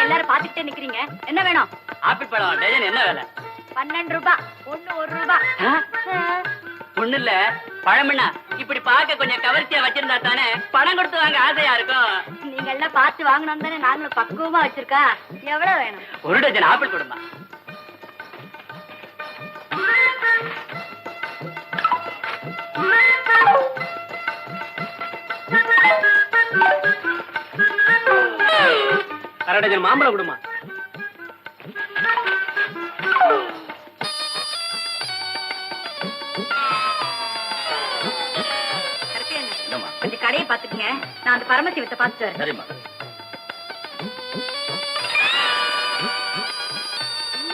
எல்லாரும் பாத்துக்கிட்டே நிக்கிறீங்க, என்ன வேணும்? ஆப்பிள் பழம் டஜன் என்ன வேலை? 12 ரூபாய். ஒண்ணு 1 ரூபாய். ஒண்ணு இல்ல, பழம்னா இப்படி பார்க்க கொஞ்சம் கவர்ச்சியா வச்சிருந்தா தானே பணம் கொடுத்து வாங்க ஆசையா இருக்கும். நீங்க எல்லாம் பார்த்து வாங்கணும் தானே நாங்களும் பக்குவமா வச்சிருக்கா. எவ்வளவு வேணும்? 1 டஜன் ஆப்பிள் கொடுமா. அரை டஜன் மாம்பழம் கொடுமா. கொஞ்சம் கடையை பாத்துக்கங்க, நான் அந்த பரமசிவத்தை பாத்துட்டு வரேன். சரிம்மா.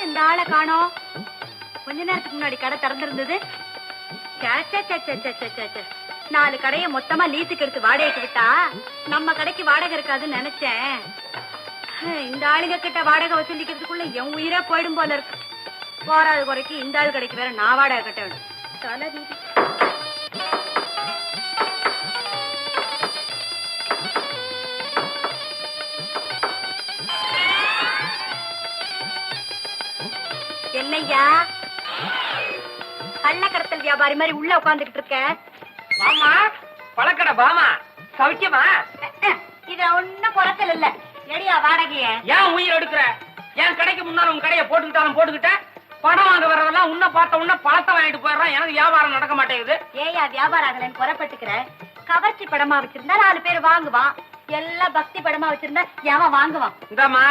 இந்த ஆளை காணோம். கொஞ்ச நேரத்துக்கு முன்னாடி கடை திறந்திருந்தது. 4 கடையை மொத்தமா லீஸுக்கு எடுத்து வாடகைக்கு விட்டா நம்ம கடைக்கு வாடகை இருக்காதுன்னு நினைச்சேன். இந்த ஆளுங்க கிட்ட வாடகை வசூலிக்கிறதுக்குள்ள என் உயிரே போயிடும் போல இருக்கு. போராது குறைக்கு இந்த ஆள் கடைக்கு வேற நான் வாடகை கட்ட வேணும். தலை வீதி. என்னையா கள்ளக்கடத்தல் வியாபாரி மாதிரி உள்ள உட்காந்துக்கிட்டு இருக்க? வாமா, பழக்கடை வாமா. சவிக்கமா? இது ஒண்ணும் குறைச்சல் இல்ல. எடியா வாடகைய? ஏன் உயிர் எடுக்கிற? என் கடைக்கு முன்னால உங்க கடையை போட்டுக்கிட்டாலும் போட்டுக்கிட்ட, பணம் வாங்க வரதெல்லாம் உன்ன பார்த்த உன்ன பழத்தை வாங்கிட்டு போயிடுறான். எனக்கு வியாபாரம் நடக்க மாட்டேங்குது. ஏயா வியாபாரம் ஆகலன்னு குறைப்பட்டுக்கிற? கவர்ச்சி படமா வச்சிருந்தா 4 பேர் வாங்குவான். எல்லாம் பக்தி படமா வச்சிருந்தா எவன் வாங்குவான்? இந்தாமா,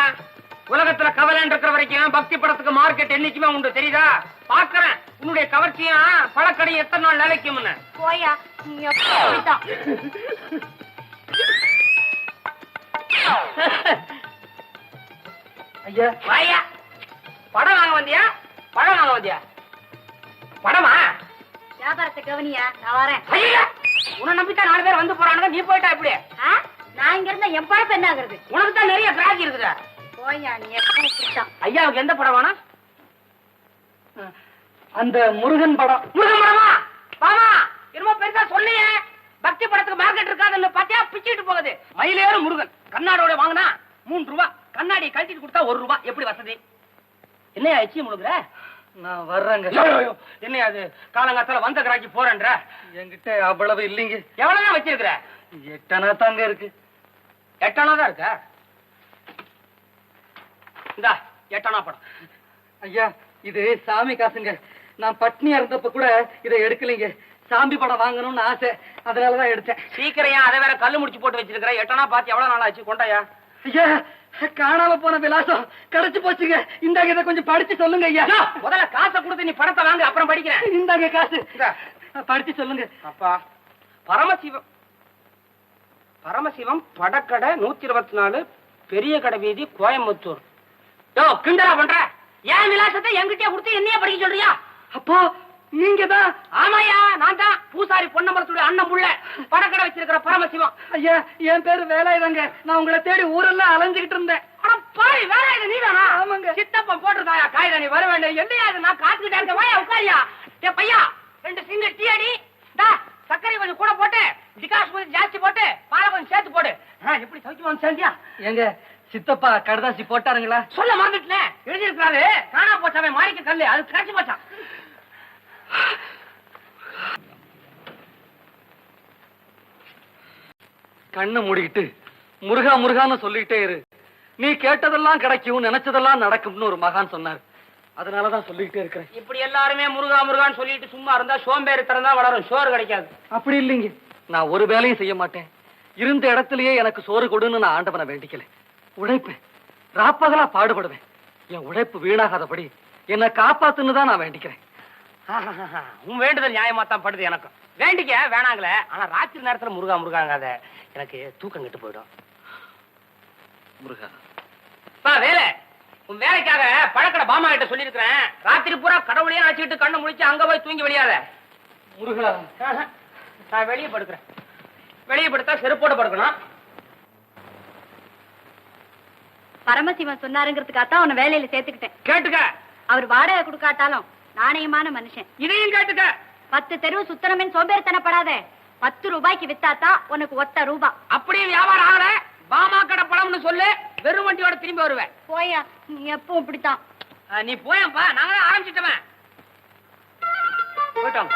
உலகத்துல கவலைன்னு இருக்கிற வரைக்கும் பக்தி படத்துக்கு மார்க்கெட் என்னைக்குமே உண்டு, தெரியுதா? பாக்குறேன் உன்னுடைய கவர்ச்சியும் பழக்கடை எத்தனை நாள் நிலைக்கும்னு. போயா, நீ அப்படித்தான். ஐயா வாயா, படம் வாங்க வந்தியா? பழம் வாங்க வந்தியா? படமா? வியாபாரத்தை கவனியா, நான் வரேன். ஐயா, உன்னை நம்பித்தான் 4 பேர் வந்து போறானுங்க, நீ போயிட்டா இப்படி? நான் இங்க இருந்தா என் பழப்பு என்ன ஆகுறது? உனக்கு தான் நிறைய கிராக்கி இருக்குதா? போயா, நீ எப்படித்தான். ஐயாவுக்கு எந்த படம் வேணும்? அந்த முருகன் படம். முருகன் படமா? வாமா, என்னமோ பெருசா சொல்லியே. பக்தி படத்துக்கு மார்க்கெட் இருக்காதுன்னு பாத்தியா, பிச்சுட்டு போகுது. மயிலேறும் முருகன் கண்ணாடியோட வாங்கினா 3 ரூபாய், கண்ணாடி கழட்டிட்டு கொடுத்தா 1 ரூபாய். எப்படி வசதி? என்னையா எச்சி முழுகுற? நான் வர்றேங்க. என்னையா அது காலங்காத்தால வந்த கிராக்கி போறேன்ற? என்கிட்ட அவ்வளவு இல்லைங்க. எவ்வளவுதான் வச்சிருக்கிற? 8 அணா தாங்க இருக்கு. 8 அணா தான் இருக்கா? இந்தா 8 அணா படம். ஐயா, இது சாமி காசுங்க. நான் பட்னியா இருந்தப்ப கூட இதை எடுக்கலைங்க. சாமி படம் வாங்கணும்னு ஆசை, அதனாலதான் எடுத்தேன். சீக்கிரம் அதை வேற கல்லு முடிச்சு போட்டு வச்சிருக்கிற. 8 அணா பாத்து எவ்வளவு நாள் ஆச்சு? கொண்டாயா. ஐயா, காணாம போன விலாசம் கிடைச்சு போச்சுங்க. இந்தாங்க, இதை கொஞ்சம் படிச்சு சொல்லுங்க ஐயா. முதல்ல காசை கொடுத்து நீ படத்தை வாங்க, அப்புறம் படிக்கிறேன். இந்தாங்க காசு, படிச்சு சொல்லுங்க. அப்பா, பரமசிவம் பரமசிவம் படக்கடை 124 பெரிய கடை வீதி, கோயம்புத்தூர். யோ, கிண்டலா பண்ற? ஏன் விலாசத்தை என்கிட்டயே கொடுத்து என்னைய படிக்க சொல்றியா? அப்போ நீங்க தான்? ஆமாயா, நான் தான். பூசாரி பொன்னம்பலத்துடைய அண்ணன் புள்ள, படக்கடை வச்சிருக்கிற பரமசிவம். ஐயா, என் பேரு வேலாயுதங்க. நான் உங்களை தேடி ஊரெல்லாம் அலைஞ்சுகிட்டு இருந்தேன். நீ தானா? ஆமாங்க. சித்தப்பன் போட்டிருக்காயா காய்கறி வர வேண்டிய? என்னையா இது? நான் காத்துக்கிட்டே இருக்க. வாயா, உட்காரியா. ஏ பையா, 2 சிங்கிள் டீ அடி. சர்க்கரை கொஞ்சம் கூட போட்டு, டிகாஷ் கொஞ்சம் ஜாஸ்தி போட்டு, பாலை கொஞ்சம் சேர்த்து போடு. எப்படி சௌக்கியமா சேர்ந்தியா? எங்க சித்தப்பா கடுதாசி போட்டாருங்களா? சொல்ல மறந்துட்டேன். எழுதிருக்காரு, காணா போச்சாவே மாணிக்க கல்லு, அது கிடைச்சு போச்சான். கண்ணை மூடிக்கிட்டு முருகா முருகான்னு சொல்லிட்டே இரு, நீ கேட்டதெல்லாம் கிடைக்கும், நினைச்சதெல்லாம் நடக்கும்னு ஒரு மகான் சொன்னார். அதனாலதான் சொல்லிக்கிட்டே இருக்கிறேன். இப்படி எல்லாருமே முருகா முருகான்னு சொல்லிட்டு சும்மா இருந்தா சோம்பேறி திறந்தா வளரும், சோறு கிடைக்காது. அப்படி இல்லைங்க, நான் ஒரு வேலையும் செய்ய மாட்டேன். இருந்த இடத்திலேயே எனக்கு சோறு கொடுன்னு நான் ஆண்டவனை வேண்டிக்கல. உழைப்பேன், ராப்பகலா பாடுபடுவேன். என் உழைப்பு வீணாகாதபடி என்னை காப்பாத்துன்னு தான் நான் வேண்டிக்கிறேன். உன் வேண்டுதல் நியாயமா தான் படுது. எனக்கும் வேண்டிக்க வேணாங்களே, ஆனா ராத்திரி நேரத்துல முருகா முருகாங்காத, எனக்கு தூக்கம் கெட்டு போயிடும். முருகா வேலை, உன் வேலைக்காக பழக்கடை பாமா கிட்ட சொல்லிருக்கிறேன். ராத்திரி பூரா கடவுளையே நினைச்சுக்கிட்டு கண்ணை முடிச்சு அங்க போய் தூங்கி வெளியாத. முருகா, நான் வெளியே படுக்கிறேன். வெளியே படுத்தா செருப்போட படுக்கணும். பரமசிவன் சொன்னாருங்கிறதுக்காகத்தான் உன்னை வேலையில சேர்த்துக்கிட்டேன். கேட்டுக்க. அவர் வாடகை கொடுக்காட்டாலும் நாணயமான மனுஷன். இதையும் கேட்டுக்க. 10 தெருவு சுத்தனமே சோம்பேறித்தனப்படாதே. 10 ரூபாய்க்கு வித்தாதான் உனக்கு ஒத்த ரூபா. அப்படியே வியாபாரம் ஆகல, பாமா கடை பழம்னு சொல்லு, வெறும் வண்டியோட திரும்பி வருவேன். போயா, நீ எப்பவும் இப்படித்தான். நீ போயப்பா, நாங்க ஆரம்பிச்சிட்டவன் போயிட்டோம்.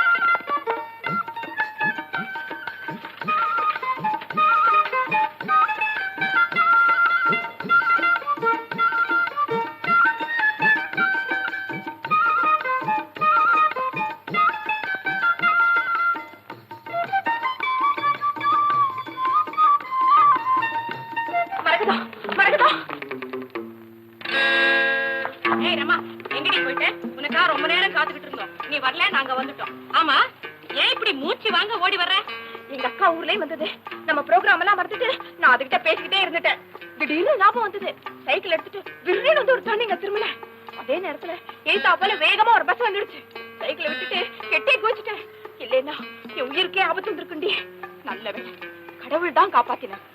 ஏய் ரமா, எங்கடி போயிட்ட? உனக்கா ரொம்ப நேரம் காத்துக்கிட்டு இருந்தோம், நீ வரல, நாங்க வந்துட்டோம். ஆமா, ஏன் இப்படி மூச்சு வாங்க ஓடி வர்ற? எங்க அக்கா ஊர்லயும் வந்தது, நம்ம ப்ரோக்ராம் எல்லாம் மறந்துட்டு நான் அதுகிட்ட பேசிக்கிட்டே இருந்துட்டேன். திடீர்னு ஞாபகம் வந்தது, சைக்கிள் எடுத்துட்டு விருன்னு வந்து ஒரு தண்ணிங்க திரும்பல. அதே நேரத்துல எய்தாப்போல வேகமா ஒரு பஸ் வந்துடுச்சு. சைக்கிளை விட்டுட்டு கெட்டே குதிச்சுட்டேன். இல்லைன்னா என் உயிருக்கே ஆபத்து வந்திருக்குண்டி. நல்ல வேலை, கடவுள் தான் காப்பாத்தினார்.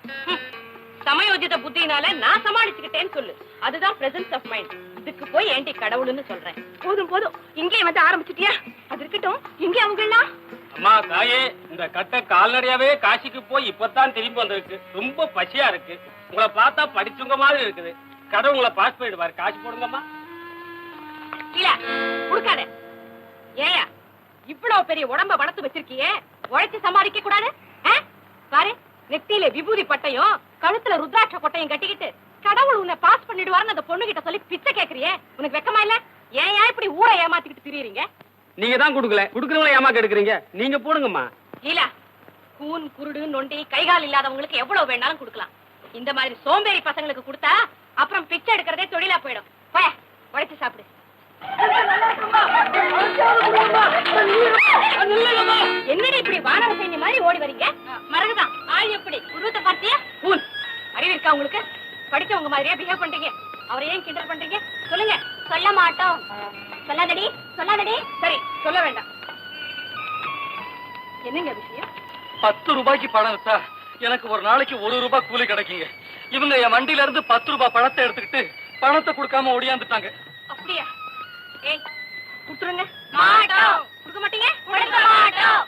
சமயோஜித புத்தினால நான் சமாளிச்சுக்கிட்டேன்னு சொல்லு, அதுதான் பிரசன்ஸ் ஆஃப் மைண்ட். இதுக்கு போய் ஏண்டி கடவுள்னு சொல்றேன்? போதும் போதும், இங்கே வந்து ஆரம்பிச்சிட்டியா? அது இருக்கட்டும், இங்கே அவங்க எல்லாம். அம்மா தாயே, இந்த கட்டை கால்நடையாவே காசிக்கு போய் இப்பதான் திரும்பி வந்திருக்கு. ரொம்ப பசியா இருக்கு. உங்களை பார்த்தா படிச்சவங்க மாதிரி இருக்குது. கடவுள் உங்களை பாஸ் பண்ணிடுவாரு. காசு போடுங்கம்மா. இல்ல கொடுக்காத. ஏயா இவ்வளவு பெரிய உடம்ப வளர்த்து வச்சிருக்கியே, உழைச்சு சம்பாதிக்க கூடாது? பாரு, நெத்தியில விபூதி பட்டையும் கழுத்துல ருத்ராட்ச கொட்டையும் கட்டிக்கிட்டு கடவுள் உன்னை பாஸ் பண்ணிடுவாருன்னு அந்த பொண்ணு கிட்ட சொல்லி பிச்சை கேக்குறியே, உனக்கு வெக்கமா இல்ல? ஏன் இப்படி ஊரை ஏமாத்திக்கிட்டு திரியறீங்க? நீங்க தான் கொடுக்கல, கொடுக்கறவங்கள ஏமாக்க எடுக்கிறீங்க. நீங்க போடுங்கம்மா. இல்ல, கூன் குருடு நொண்டி கைகால் இல்லாதவங்களுக்கு எவ்வளவு வேணாலும் கொடுக்கலாம். இந்த மாதிரி சோம்பேறி பசங்களுக்கு கொடுத்தா அப்புறம் பிச்சை எடுக்கிறதே தொழிலா போயிடும். போய உழைச்சு சாப்பிடு. என்னடி இப்படி வானர சைன்யம் மாதிரி ஓடி வரீங்க? மறகுதான் ஆள் எப்படி உருவத்தை பார்த்தியா? கூன் அறிவு இருக்கா உங்களுக்கு? படிச்சவங்க மாதிரியா பிஹேவ் பண்றீங்க. அவரை ஏன் கிண்டல் பண்றீங்க? சொல்லுங்க. சொல்ல மாட்டோம். சொல்லாதடி, சொல்லாதடி. சரி, சொல்ல வேண்டாம். என்னங்க விஷயம்? 10 ரூபாய்க்கு பணம் வித்தா எனக்கு ஒரு நாளைக்கு 1 ரூபாய் கூலி கிடைக்குங்க. இவங்க என் வண்டியில இருந்து 10 ரூபாய் பணத்தை எடுத்துக்கிட்டு பணத்தை கொடுக்காம ஓடியாந்துட்டாங்க. அப்படியா? ஏய், குடுத்துருங்க. மாட்டோம். கொடுக்க மாட்டீங்க? கொடுக்க மாட்டோம்.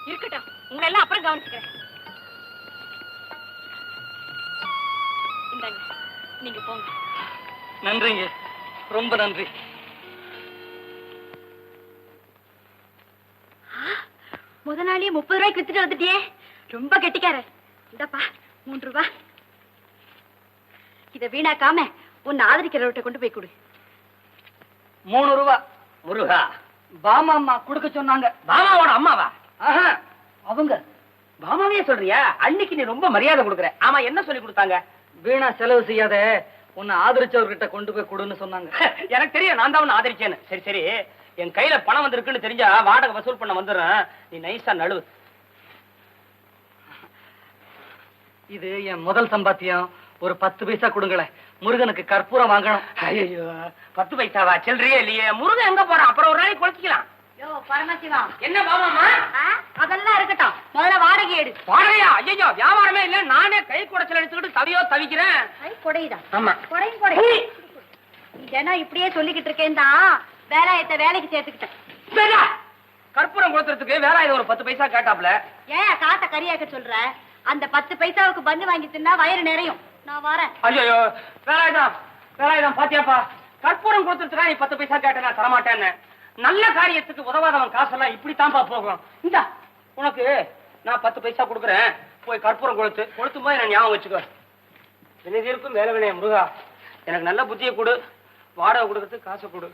இருக்கட்டும், உங்களை எல்லாம் அப்புறம் கவனிச்சுக்கிறேன். இந்தாங்க, நீங்க போங்க. நன்றிங்க, ரொம்ப நன்றி. முதலாளியே 30 ரூபாய்க்கு வித்துட்டு வந்துட்டியே, ரொம்ப கெட்டிக்கார. இந்தப்பா 3 ரூபாய். இத வீணாக்காம உன்னை ஆதரிக்கிறவர்கிட்ட கொண்டு போய் கொடு. 3 ரூபாய். முருகா, பாமா அம்மா கொடுக்க சொன்னாங்க. பாமாவோட அம்மாவா? ஆஹா, அவங்க. பாமாவே சொல்றியா? அன்னைக்கு நீ ரொம்ப மரியாதை கொடுக்குற. ஆமா, என்ன சொல்லி கொடுத்தாங்க? வீணா செலவு செய்யாத, உன்னை ஆதரிச்சவர்கிட்ட கொண்டு போய் கொடுன்னு சொன்னாங்க. எனக்கு தெரியும், நான் தான் உன்னை ஆதரிச்சேன்னு. சரி சரி, என் கையில பணம் வந்திருக்குன்னு தெரிஞ்சா வாடகை வசூல் பண்ண வந்துடுறேன். நீ நைஸா நழுவு. இது என் முதல் சம்பாத்தியம். ஒரு 10 பைசா கொடுங்களேன், முருகனுக்கு கற்பூரம் வாங்கணும். ஐயோ, 10 பைசாவா? சில்லறையே இல்லையே. முருகன் எங்க போறான்? அப்புறம் ஒரு நாளைக்கு குளிச்சிக்கலாம். யோ பரமசிவா, என்ன பாமாமா? அதெல்லாம் இருக்கட்டும், முதல்ல வாடகை எடு. வாடகையா? ஐயோ, வியாபாரமே இல்ல, நானே கை குடைச்சல் எடுத்துக்கிட்டு தவியோ தவிக்கிறேன். கை கொடைதான். ஆமா, கொடையும் கொடை. தினம் இப்படியே சொல்லிக்கிட்டு இருக்கேன் தான் வேலாயத்தை வேலைக்கு சேர்த்துக்கிட்டேன். சரியா? கற்பூரம் கொடுத்துறதுக்கு வேற இது ஒரு 10 பைசா கேட்டாப்ல. ஏன் காசை கரியாக்க சொல்ற? அந்த 10 பைசாவுக்கு பந்து வாங்கி தின்னா வயிறு நிறையும். நான் வரேன். ஐயோ, வேலாயுதம் பாத்தியாப்பா? கற்பூரம் கொடுத்துருக்கா, நீ 10 பைசா கேட்ட நான் தரமாட்டேன்னு. நல்ல காரியத்துக்கு உதவாதவன் காசெல்லாம் இப்படித்தான்ப்பா போகும். இந்தா உனக்கு நான் 10 பைசா கொடுக்குறேன், போய் கற்பூரம் கொளுத்தும் போது நான் ஞாபகம் வச்சுக்கோ. இருக்கும் வேலை வினைய முருகா, எனக்கு நல்ல புத்தியை கொடு, வாடகை கொடுக்கறதுக்கு காசை கொடு.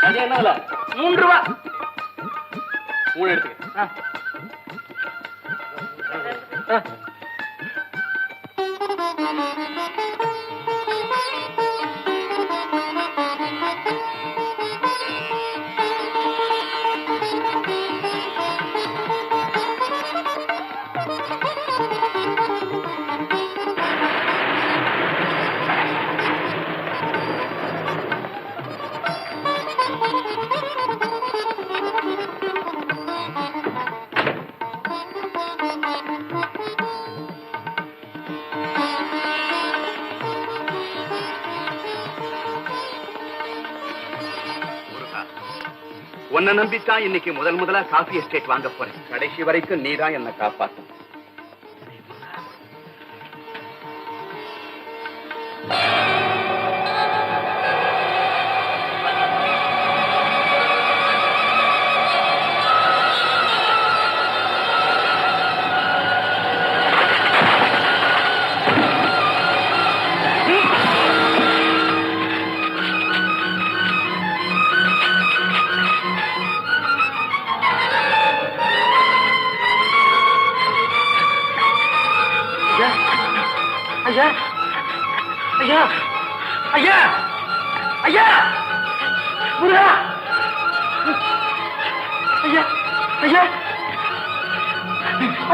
அது என்ன? 3 ரூபாய். 3 எடுத்துக்க. உன்னை நம்பித்தான் இன்னைக்கு முதலா காஃபி எஸ்டேட் வாங்க போறேன். கடைசி வரைக்கும் நீதான் என்னை காப்பாத்தும். ஐயா ஐயா ஐயா ஐயா முருகா ஐயா ஐயா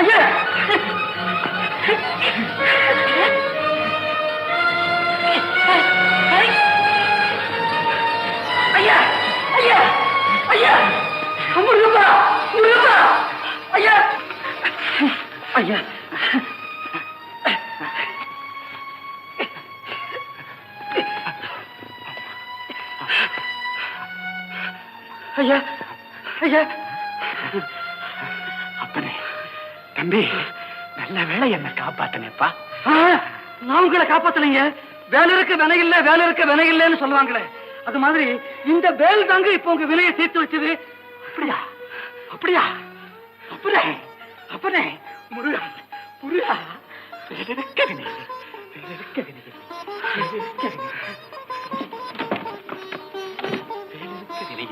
ஐயா ஐயா ஐயா ஐயா முருகப்பா முருகப்பா ஐயா ஐயா ஐயா ஐயா அப்பனே தம்பி, நல்ல வேளை என்னை காப்பாத்தனேப்பா. நான் உங்களை காப்பாத்தலைங்க. வேலை இருக்க வினை இல்ல, வேலை இருக்க வினை இல்லன்னு சொல்லுவாங்களே, அது மாதிரி இந்த வேல் தாங்க இப்ப உங்க விலையை சேர்த்து வச்சது. அப்படியா அப்படியா? அப்பனே அப்பனே முருகா முருகா, வேலிருக்க வினை, வேலிருக்க வினை, வேலிருக்க வினை, வேலிருக்க வினை,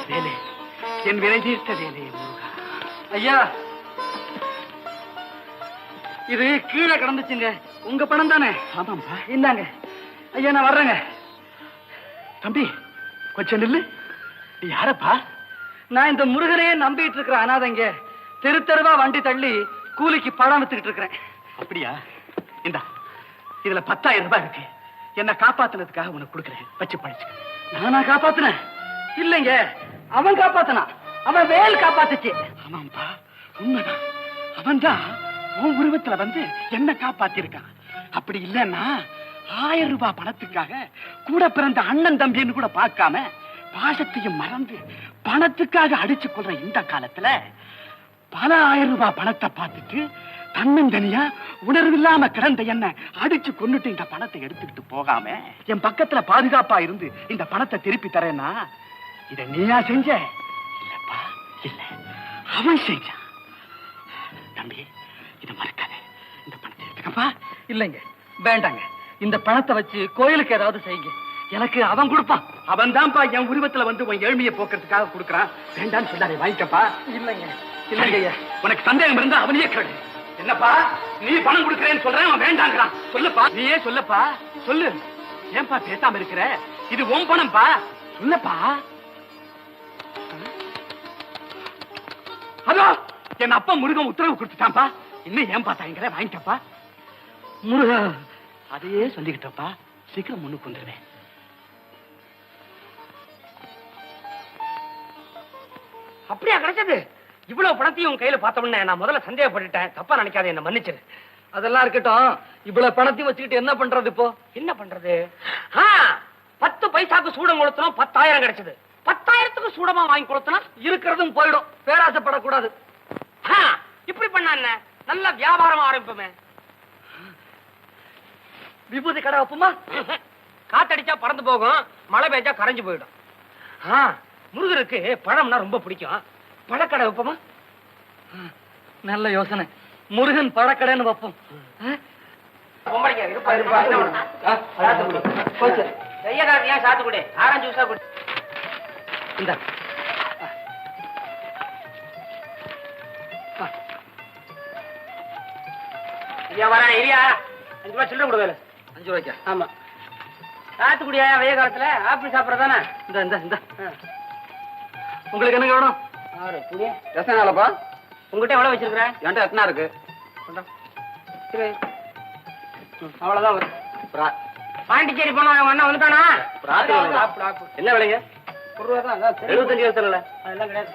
வேலே என் வினை தீர்த்த வேலே முருகா. ஐயா இது கீழே கிடந்துச்சுங்க, உங்க பணம் தானே? ஆமாம்பா. இந்தாங்க ஐயா, நான் வர்றேங்க. தம்பி கொஞ்சம் நில்லு. நீ யாரப்பா? நான் இந்த முருகனையே நம்பிட்டு இருக்கிற அனாதைங்க. தெரு தெருவா வண்டி தள்ளி கூலிக்கு பழம் வித்துக்கிட்டு இருக்கிறேன். அப்படியா? இந்தா, இதுல 10,000 ரூபாய் இருக்கு. என்ன காப்பாத்துனதுக்காக உனக்கு கொடுக்குறேன், வச்சு படிச்சு. நானா காப்பாத்துனேன்? இல்லைங்க, அவன் காப்பாத்தினான். அவன் வேல் காப்பாத்துச்சு. ஆமாம்பா, உண்மைதான். அவன் தான் உன் உருவத்துல வந்து என்ன காப்பாத்திருக்கான். அப்படி இல்லைன்னா 1000 ரூபாய் பணத்துக்காக கூட பிறந்த அண்ணன் தம்பின்னு கூட பார்க்காம பாசத்தையும் மறந்து பணத்துக்காக அடிச்சு கொள்ற இந்த காலத்துல பல 1000 ரூபாய் பணத்தை பார்த்துட்டு தன்னந்தனியா உணர்வில்லாம கிடந்த என்ன அடிச்சு கொண்டுட்டு இந்த பணத்தை எடுத்துக்கிட்டு போகாம என் பக்கத்துல பாதுகாப்பா இருந்து இந்த பணத்தை திருப்பி தரேன்னா இத நீயா செஞ்ச? இல்லப்பா, இல்ல, அவன் செஞ்சான். தம்பி, இத மறக்காத. இந்த பணத்தை எடுத்துக்கப்பா. இல்லைங்க, வேண்டாங்க. இந்த பணத்தை வச்சு கோயிலுக்கு ஏதாவது செய்யுங்க. எனக்கு அவன் கொடுப்பான். அவன் தான்ப்பா என் உருவத்துல வந்து உன் ஏழ்மையை போக்குறதுக்காக கொடுக்கறான். வேண்டான்னு சொல்லாதே, வாங்கிக்கப்பா. இல்லைங்க இல்லைங்க ஐயா. உனக்கு சந்தேகம் இருந்தா அவனையே கேளு. என்னப்பா நீ பணம் கொடுக்கறேன்னு சொல்றேன், அவன் வேண்டாங்கிறான். சொல்லுப்பா, நீயே சொல்லப்பா, சொல்லு. ஏன்பா பேசாம இருக்கிற? இது உன் பணம்பா, சொல்லப்பா. அதோ என் அப்பா முருகன் உத்தரவு கொடுத்துட்டான்பா. இன்னும் ஏன்பா தாங்கிற? வாங்கிக்கப்பா. முருகா, அதையே சொல்லிக்கிட்டப்பா. சீக்கிரம் முன்னுக்கு வந்துருவேன். அப்படியா கிடைச்சது? இவ்வளவு பணத்தையும் உன் கையில பார்த்த உடனே நான் முதல்ல சந்தேகப்பட்டுட்டேன். தப்பா நினைக்காத, என்ன மன்னிச்சிரு. அதெல்லாம் இருக்கட்டும். இவ்வளவு பணத்தையும் வச்சுக்கிட்டு என்ன பண்றது இப்போ? என்ன பண்றது? 10 பைசாக்கு சூடம் கொளுத்தணும், 10,000 கிடைச்சது. 10,000க்கு சூடமா வாங்கி கொளுத்தனா இருக்கிறதும் போயிடும். பேராசைப்படக்கூடாது. இப்படி பண்ணா என்ன? நல்ல வியாபாரம் ஆரம்பிப்போமே. விபூதி கடை வைப்போமா? காத்தடிச்சா பறந்து போகும், மழை பெய்ஞ்சா கரைஞ்சு போயிடும். முருகருக்கு பழம்னா ரொம்ப பிடிக்கும். பழக்கடை வைப்போமா? நல்ல யோசனை. முருகன் பழக்கடைன்னு வைப்போம். சாத்துக்குடி, ஆரஞ்சு ஜூஸா குடி. இந்த வரேன், இரியா. 5 ரூபாய் சில்லறை கொடுவேல. 5 ரூபாய்க்கா? ஆமா. சாத்துக்குடியா? வெய்ய காலத்துல ஆப்பிள் சாப்பிடறதானே? இந்த இந்த இந்த உங்களுக்கு என்ன வேணும்? ரசனாலப்பா, உங்ககிட்ட எவ்வளவு வச்சிருக்கிற? என்கிட்ட எத்தனை இருக்கு? அவ்வளவுதான் வரும். பாண்டிச்சேரி போனா அண்ணா வந்துட்டானா? என்ன விலைங்க? 1 ரூபா தான். 75 வருஷம். அதெல்லாம் கிடையாது.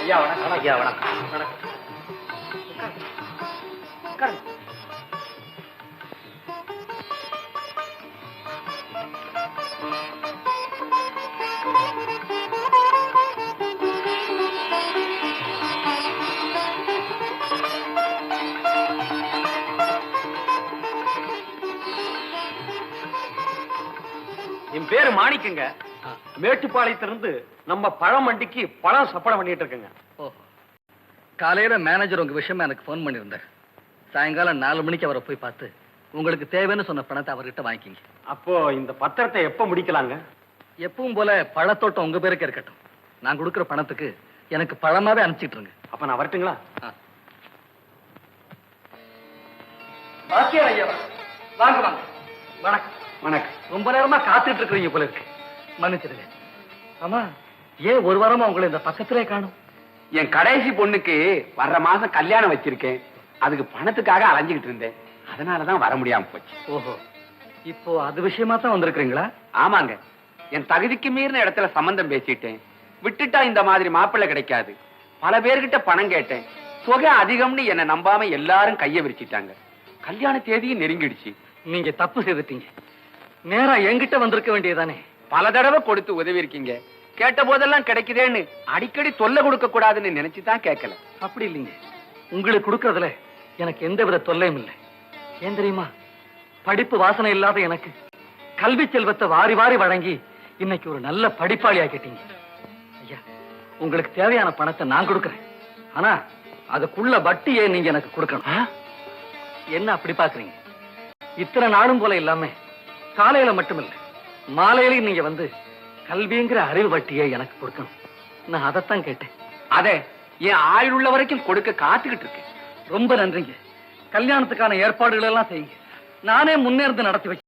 ஐயா வணக்கம் ஐயா வணக்கம் என் பேரு மாணிக்கங்க. மேட்டுப்பாளையத்திலிருந்து நம்ம பழம் வண்டிக்கு பழம் சப்பளம் பண்ணிட்டு இருக்கேங்க. ஓஹோ, காலையில மேனேஜர் உங்க விஷயமா எனக்கு ஃபோன் பண்ணியிருந்தார். சாயங்காலம் 4 மணிக்கு அவரை போய் பார்த்து உங்களுக்கு தேவைன்னு சொன்ன பணத்தை அவர்கிட்ட வாங்கிக்கிங்க. அப்போ இந்த பத்திரத்தை எப்ப முடிக்கலாங்க? எப்பவும் போல பழத்தோட்டம் உங்க பேருக்கு இருக்கட்டும். நான் கொடுக்குற பணத்துக்கு எனக்கு பழமாவே அனுப்பிச்சிட்டுருங்க. அப்ப நான் வரட்டுங்களா? பாக்கியா ஐயா, வாங்க வாங்க. வணக்கம். வணக்கம். ரொம்ப நேரமா காத்துட்டு இருக்கிறீங்க போல இருக்கு, மன்னிச்சிடுங்க. ஆமா, ஏன் ஒரு வாரமா உங்களை இந்த பக்கத்திலே காணும்? என் கடைசி பொண்ணுக்கு வர்ற மாசம் கல்யாணம் வச்சிருக்கேன். அதுக்கு பணத்துக்காக அலைஞ்சுக்கிட்டு இருந்தேன். அதனாலதான் வர முடியாம போச்சு. ஓஹோ, இப்போ அது விஷயமா தான் வந்திருக்கிறீங்களா? ஆமாங்க, என் தகுதிக்கு மீறின இடத்துல சம்பந்தம் பேசிட்டேன். விட்டுட்டா இந்த மாதிரி மாப்பிள்ளை கிடைக்காது. பல பேர்கிட்ட பணம் கேட்டேன். தொகை அதிகம்னு என்ன நம்பாம எல்லாரும் கைய விரிச்சிட்டாங்க. கல்யாண தேதியும் நெருங்கிடுச்சு. நீங்க தப்பு செய்துட்டீங்க. நேரா என்கிட்ட வந்திருக்க வேண்டியதானே. பல தடவை கொடுத்து உதவி இருக்கீங்க. கேட்ட போதெல்லாம் கிடைக்குதேன்னு அடிக்கடி தொல்லை கொடுக்க கூடாதுன்னு நினைச்சுதான் கேட்கல. அப்படி இல்லைங்க, உங்களுக்கு கொடுக்கறதுல எனக்கு எந்த வித தொல்லையும் இல்லை. ஏன் தெரியுமா, படிப்பு வாசனை இல்லாத எனக்கு கல்வி செல்வத்தை வாரி வாரி வழங்கி இன்னைக்கு ஒரு நல்ல படிப்பாளி ஆக்கிட்டீங்க. ஐயா, உங்களுக்கு தேவையான பணத்தை நான் கொடுக்கறேன். ஆனா அதுக்குள்ள வட்டியை நீங்க எனக்கு கொடுக்கணும். என்ன அப்படி பாக்குறீங்க? இத்தனை நாளும் போல இல்லாம காலையில மட்டுமில்ல, மாலையில நீங்க வந்து கல்விங்கிற அறிவு வட்டியை எனக்கு கொடுக்கணும். நான் அதைத்தான் கேட்டேன். அதே என் ஆயுள் உள்ள வரைக்கும் கொடுக்க காத்துக்கிட்டு இருக்கேன். ரொம்ப நன்றிங்க. கல்யாணத்துக்கான ஏற்பாடுகள் எல்லாம் செய்யுங்க. நானே முன்னேறது நடத்தி வச்சு